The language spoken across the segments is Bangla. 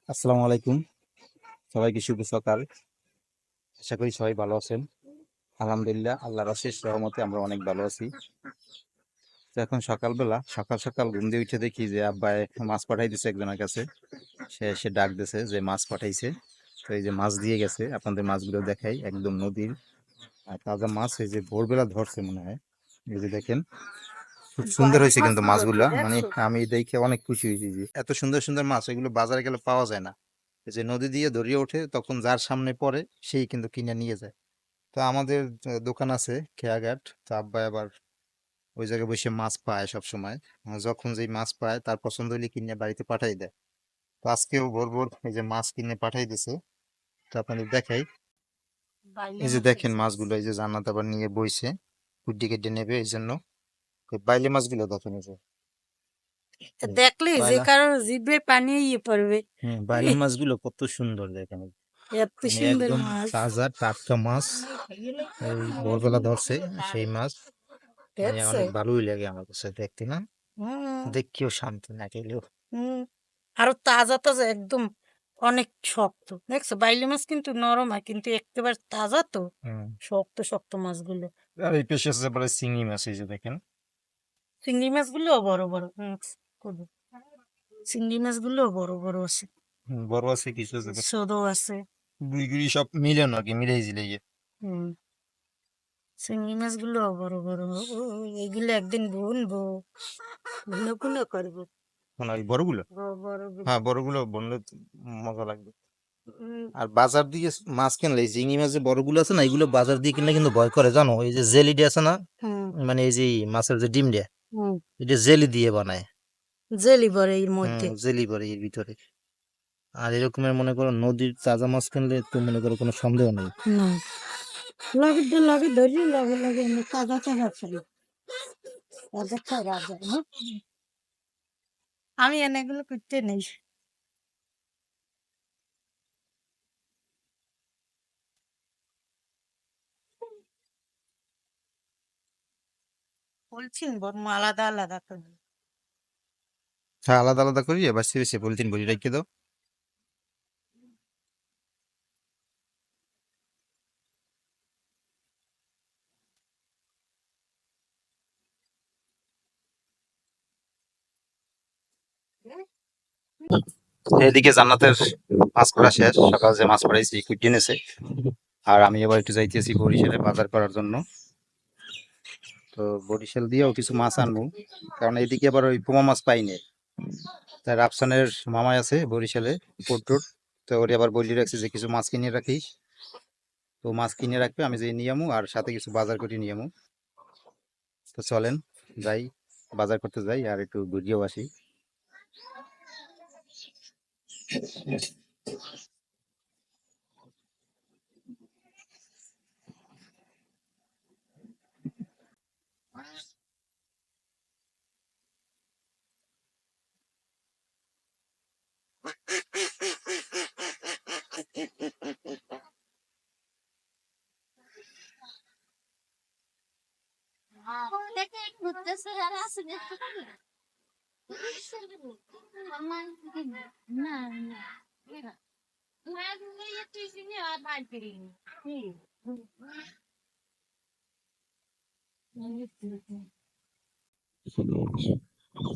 আসসালামু আলাইকুম। সবাইকে শুভ সকাল। আশা করি সবাই ভালো আছেন। আলহামদুলিল্লাহ, আল্লাহর অশেষ রহমতে আমরা অনেক ভালো আছি। তো এখন সকালবেলা সকাল সকাল ঘুম দিয়ে উঠে দেখি যে আব্বাই মাছ পাঠাই দিছে একজনের কাছে। সে এসে ডাক দিছে যে মাছ পাঠাইছে। তো এই যে মাছ দিয়ে গেছে, আপনাদের মাছগুলো দেখাই, একদম নদীর তাজা মাছ। এই যে ভোরবেলা ধরছে মনে হয়। এই যে দেখেন, খুব সুন্দর হয়েছে কিন্তু মাছগুলা। মানে আমি দেখে অনেক খুশি হয়েছি যে এত সুন্দর সুন্দর মাছ, এগুলো বাজারে গেলে পাওয়া যায় না। এই যে নদী দিয়ে দড়িয়ে ওঠে, তখন যার সামনে পড়ে সেই কিন্তু কিনে নিয়ে যায়। তো আমাদের দোকান আছে খেয়াঘাট। তো আব্বা আবার ওই জায়গায় বসে মাছ পায় সব সময়। যখন যেই মাছ পায় তার পছন্দ হলে কিনে বাড়িতে পাঠাই দেয়। তো আজকেও ভোর ভোর এই যে মাছ কিনে পাঠাই দিছে। তো আপনাদের দেখাই, এই যে দেখেন মাছগুলো, এই যে জান্নাত আবার নিয়ে বইছে, কুড্ডি কেটে নেবে এই জন্য। এই বাইলে মাছগুলো দেখেন, এই যে দেখলে যে বাইলা, কারো জিভে পানি পড়বে। বাইলে মাছগুলো কত সুন্দর দেখেন। এত মানে সুন্দর একদম মাছ তাজা টাটকা মাছ, এই ভোরবেলা ধরছে সেই মাছ। মানে দেখছো। অনেক ভালোই লাগে আমার কাছে দেখতে, না হুম দেখিও শান্তি না খেলেও। হুম আরো তাজা তাজা একদম, অনেক শক্ত। দেখছো বাইলি মাছ কিন্তু নরম হয়, কিন্তু একেবারে তাজা তো, হুম। শক্ত শক্ত মাছগুলো। আর এই পেশে আছে বলে চিংড়ি মাছ, এই যে দেখেন। চিংড়ি মাছগুলো বড় বড়। করবো। চিংড়ি মাছগুলো বড় বড় আছে, বড় আছে কিছু আছে, ছোট আছে। গুড়ি সব মিলে নাকি মিলে জিলে গিয়ে। হুম চিংড়ি মাছগুলো বড় বড়। ও, এগুলো একদিন বুনবো, বুনো বুনো করবো। মানে ওই বড়গুলো, বড় বড় হ্যাঁ বড়গুলো বললে তো মজা লাগবে। উম, আর বাজার দিয়ে মাছ কিনলে এই চিংড়ি মাছ যে বড়গুলো আছে না, এগুলো বাজার দিয়ে কিনলে কিন্তু ভয় করে, জানো? এই যে জেলি আছে না, হুম মানে এই যে মাছের যে ডিম দেয়, হুম এটা জেলি দিয়ে বানায়। জেলি পরে এর মধ্যে। জেলি পরে এর ভিতরে। আর এরকমের মনে করো নদীর তাজা মাছ কিনলে তো মনে করো কোনো সন্দেহ নেই। না, লগে লগে ধরি, লগে লগে এমনি তাজা তাজা ছিল, তাজা খাওয়া যায় না। আমি এনেগুলো করতে নেই। বলছি বরং আলাদা আলাদা করে। হ্যাঁ, আলাদা আলাদা করি, এবার সে পলিথিন ভরি রেখে দাও। এদিকে জান্নাতের মাছ করা শেষ, সকাল যে মাছ পড়াইছি কুইটি এনেছে। আর আমি এবার একটু যাইতেছি বরিশালে বাজার করার জন্য। তো বরিশাল দিয়েও কিছু মাছ আনবো, কারণ এদিকে আবার ওই পোমা মাছ পাইনি। তাই রাফসানের মামাই আছে বরিশালে, পোট্টুর। তো ওরে আবার বলি রাখছি যে কিছু মাছ কিনে রাখিস। তো মাছ কিনে রাখবে, আমি যে নিয়ে আমু আর সাথে কিছু বাজার করে নিয়ে আমু। তো চলেন যাই, বাজার করতে যাই আর একটু ঘুরিয়েও আসি।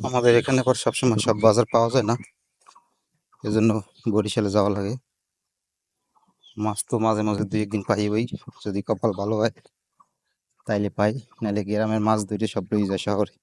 আমাদের এখানে আবার সবসময় সব বাজার পাওয়া যায় না, এজন্য বরিশালে যাওয়া লাগে। মাছ তো মাঝে মাঝে দুই একদিন পাই, ওই যদি কপাল ভালো হয় তাইলে পাই, নাহলে গ্রামের মাছ ধরে সব লই যায় শহরে।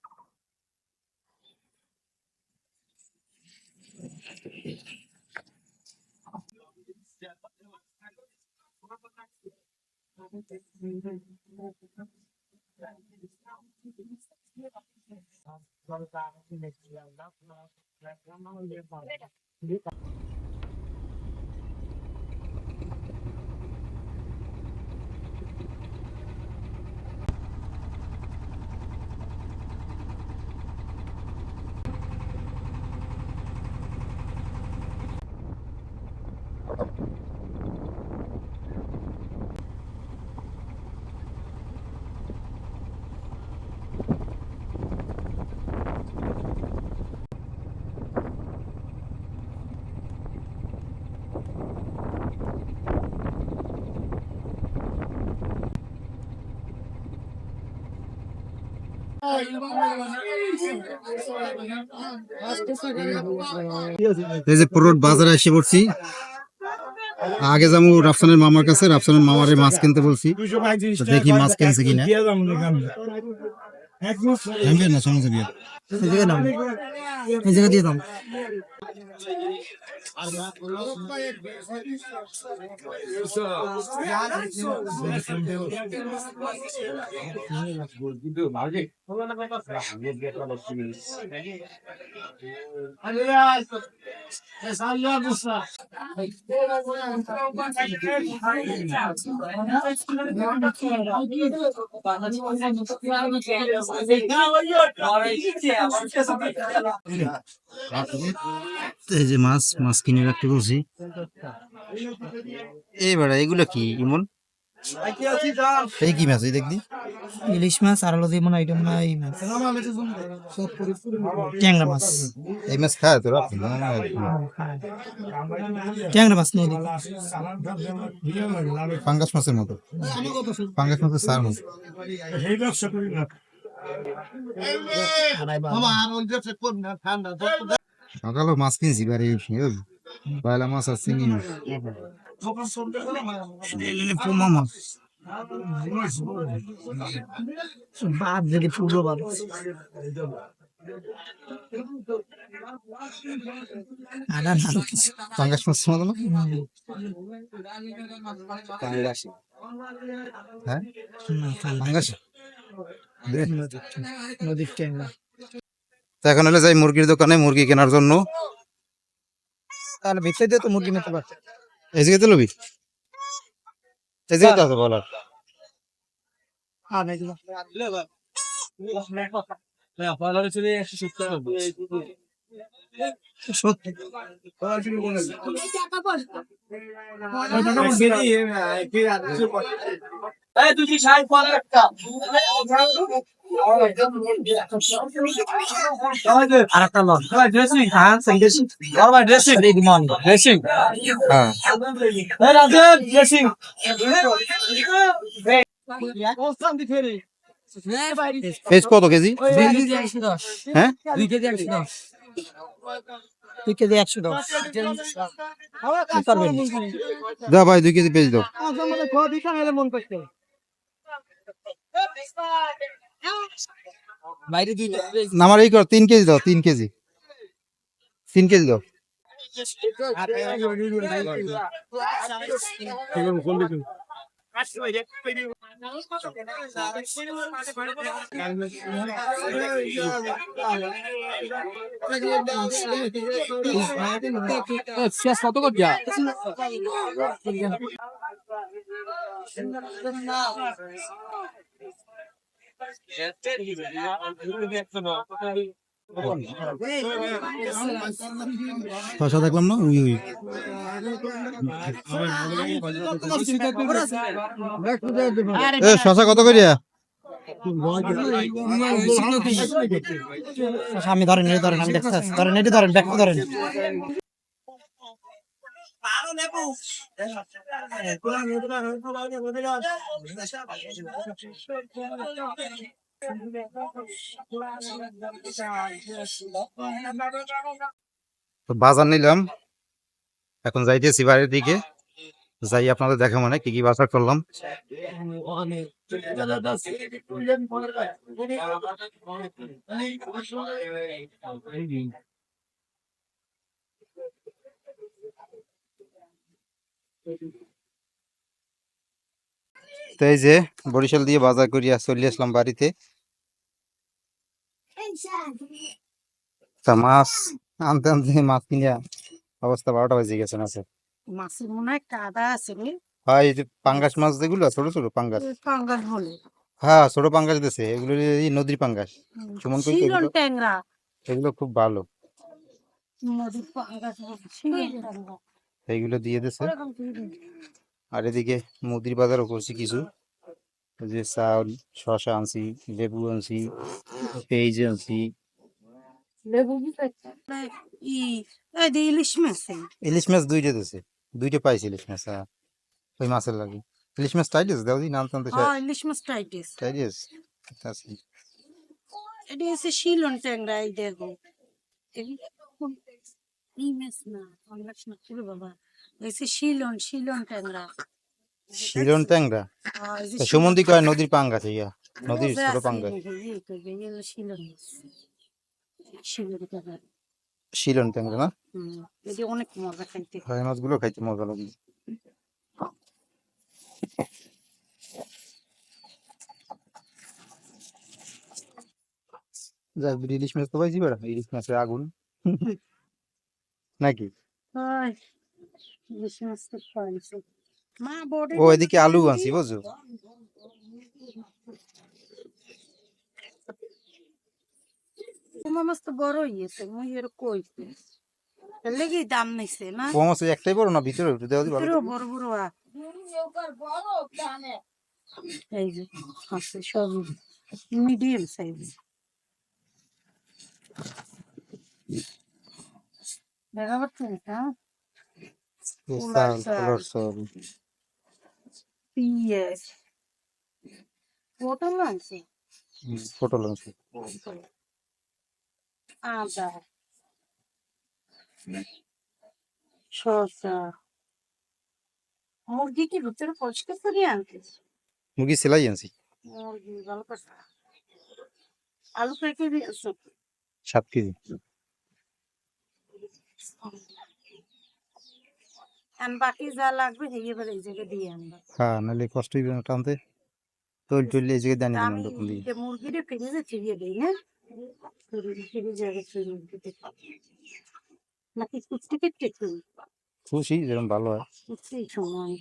এই যে পুরো বাজারে এসে পড়ছি। আগে যাবো রাফসানের মামার কাছে, রাফসানের মামারে মাছ কিনতে বলছি, তো দেখি মাছ কিনছে কিনা। না সমস্যা বিয়ে এই জায়গায় নাম, এই জায়গা দিয়ে দাম। এই যে মাছ মাছ কিনে রাখতে বলছি। এবার এগুলো কি ইমন, এই কি মাছ এই দেখবি? ইলিশ মাছ আর হলো যেমন আইটেম না এই মাছ ট্যাংরা মাছ এই মাছ খায় তোরা? ট্যাংরা মাছ নদী পাঙ্গাস মাছের মতো, পাঙ্গাস মাছের সার মতো। সকালে মাছ কিনছি বাড়ি, পয়লা মাছ আর চিংড়ি মাছ। পোমা মাছ বাদ যদি পুরো বাদ আদা নাম কিছু পাঙ্গাস মাছের মতো না? হ্যাঁ পাঙ্গাস। নদীর ট্যাংরা তো এখন হলে যাই মুরগির দোকানে মুরগি কেনার জন্য। তাহলে ভিতরে দিয়ে তো মুরগি নিতে পারছে এই জায়গাতে লবি, এই জায়গাতে আছে বলার। সত্যি আরেকটা লন ড্রেসিং হ্যাঁ ড্রেসিং ড্রেসিং ড্রেসিং হ্যাঁ ড্রেসিং পেঁয়াজ কত কেজি? হ্যাঁ 2 কেজি 110 2 কেজি 110 দা ভাই 2 কেজি পেঁয়াজ দাও। বাইরে 2 না আমার এই কর 3 কেজি দাও, 3 কেজি, 3 কেজি দাও। কত কর যা শশা দেখলাম না, উই উই। শশা কত করিয়া? আমি ধরেন এই ধরেন আমি দেখতে ধরেন এটি ধরেন ব্যাগ ধরেন তো বাজার নিলাম, এখন যাইতেছি বাড়ির দিকে, যাই আপনাদের দেখা মানে কি কি বাজার করলাম। তো এই যে বরিশাল দিয়ে বাজার করিয়া চলে আসলাম বাড়িতে। তা মাছ আনতে আনতে মাছ কিনিয়া অবস্থা 12টা বেজে গেছে মাছের। মাছের মনে হয় কাদা আছে রে, হ্যাঁ এই যে পাঙ্গাস মাছ যেগুলো ছোট ছোট পাঙ্গাস, পাঙ্গাস বলে হ্যাঁ ছোট পাঙ্গাস দিছে, এগুলো এই নদীর পাঙ্গাস। সুমন কইছে শিলন এগুলো, ট্যাংরা, এগুলো খুব ভালো, নদীর পাঙ্গাস শিলন ট্যাংরা। এইগুলো দিয়ে দিছে। আর এদিকে মুদির বাজারও করছি কিছু, ওই যে চাউল, শসা আনছি, লেবু আনছি, পেঁয়াজ আনছি। লেবু ই এই যে ইলিশ মাছ, ইলিশ মাছ 2টা দিছে, 2টা পাইছি ইলিশ মাছ। হ্যাঁ ওই মাছের লাগে ইলিশ মাছ টাইটিস দাও দি নাম টানতে হ্যাঁ ইলিশ মাছ টাইটিস। টাইটিস আছে। এটা হচ্ছে শিলন ট্যাংরা, এই দেখো এগুলো এই মাছ না, কোন মাছ না পুরো বাবা, এই হচ্ছে শিলন, শিলন ট্যাংরা। শিলন ট্যাংরা এই যে তা শিলন, সুমন্দি কয় নদীর পাঙ্গাস ইয়া, নদীর বোঝা ছোট আছে পাঙ্গাস। এই করবে, এই হলো শিলন মাছ, শিলন ট্যাংরা। শিলন ট্যাংরা না? এই যে অনেক মজা খাইতে। হয় মাছগুলো খাইতে মজা লাগে। যা ইলিশ মাছ তো পাইছি বেড়া, ইলিশ মাছের আগুন নাকি? ওই ইলিশ মাছ তো খাইছে মা, বড়ি ও দিল এদিকে আলু ক্যান্ডি। আনছি বুঝছো। তোমার মাছ তো বড় হয়েছে, মুই এর কইছি এর লেগেই দাম নিছে না। পোয়া মাছ একটাই বড় না ভিতরে একটু দেওয়া দিই ভালো ভিতরেও করে? বড় বড় এই যে আছে সব মিডিয়াম সাইজ। দেখা পাচ্ছেন এটা? পোলার চাল চাল, পোলার চাল। পেঁয়াজ, পটল আনছি, পটল আনছি। আদা, শসা, মুরগি কি ভিতরে পরিষ্কার করে আনতে? মুরগি সেলাই আনছি মুরগি ভালো কথা। আলু প্যাকেট আছে, 7 কেজি। আর বাকি যা লাগবে এই এবার এই জায়গায় দিয়ে আনবা। হ্যাঁ নাহলে কষ্ট হইবে না টানতে, তৈল টইল এই জায়গায় তা দানি দিলাম আমি দোকান দিয়ে। মুরগিটা ফ্রিজে চিবিয়ে দিই, হ্যাঁ ফ্রিজে রেখে নাকি কুচি কেটে তুই খুশি যেরকম ভালো হয়। কুচি সময়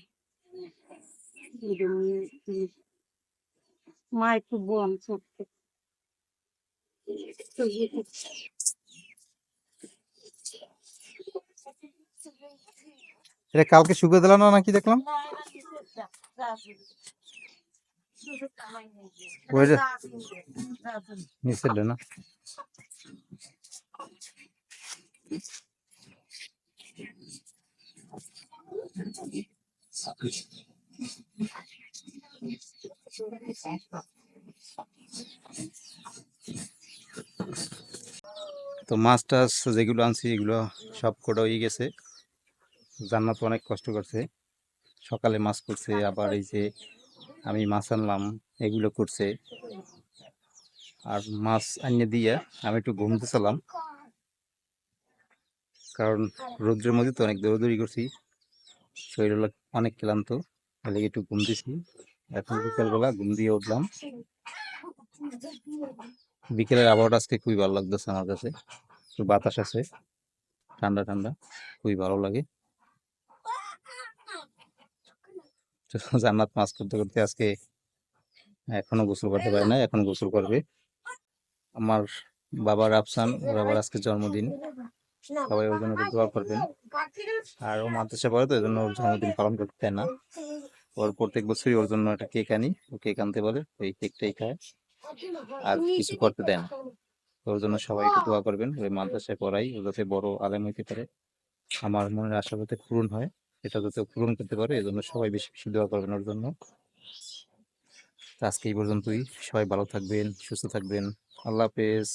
মা একটু বল করতে। এটা কালকে শুকিয়ে দিলাম না নাকি দেখলাম? ওইটা নিচের না? তো মাছ টাছ যেগুলো আনছি এগুলো সব কটা হয়ে গেছে। জান্নাত অনেক কষ্ট করছে, সকালে মাছ করছে, আবার এই যে আমি মাছ আনলাম এগুলো করছে। আর মাছ আনিয়ে দিয়ে আমি একটু ঘুমতেছিলাম, কারণ রৌদ্রের মধ্যে তো অনেক দৌড়াদৌড়ি করছি, শরীর অনেক ক্লান্ত, তাহলে একটু ঘুম দিছি। এখন বিকেলবেলা ঘুম দিয়ে উঠলাম। বিকেলের আবহাওয়াটা আজকে খুবই ভালো লাগতেছে আমার কাছে, একটু বাতাস আছে, ঠান্ডা ঠান্ডা, খুবই ভালো লাগে। তো জান্নাত মাছ করতে করতে আজকে এখনো গোসল করতে পারে না, এখন গোসল করবে। আমার বাবার আফসান, ওর আবার আজকে জন্মদিন, সবাই ওর জন্য একটু দোয়া করবেন। আর ও মাদ্রাসা পড়ে তো এই জন্য ওর জন্মদিন পালন করতে দেয় না। ওর প্রত্যেক বছরই ওর জন্য একটা কেক আনি, ও কেক আনতে বলে, ওই কেকটাই খায়, আর কিছু করতে দেয় না। তো ওর জন্য সবাই একটু দোয়া করবেন, ওই মাদ্রাসায় পড়াই ও যাতে বড় আলেম হইতে পারে, আমার মনের আশা যাতে পূরণ হয়, এটা যাতে ও পূরণ করতে পারে, এই জন্য সবাই বেশি বেশি দোয়া করবেন ওর জন্য। তো আজকে এই পর্যন্তই, সবাই ভালো থাকবেন, সুস্থ থাকবেন, আল্লাহ হাফেজ।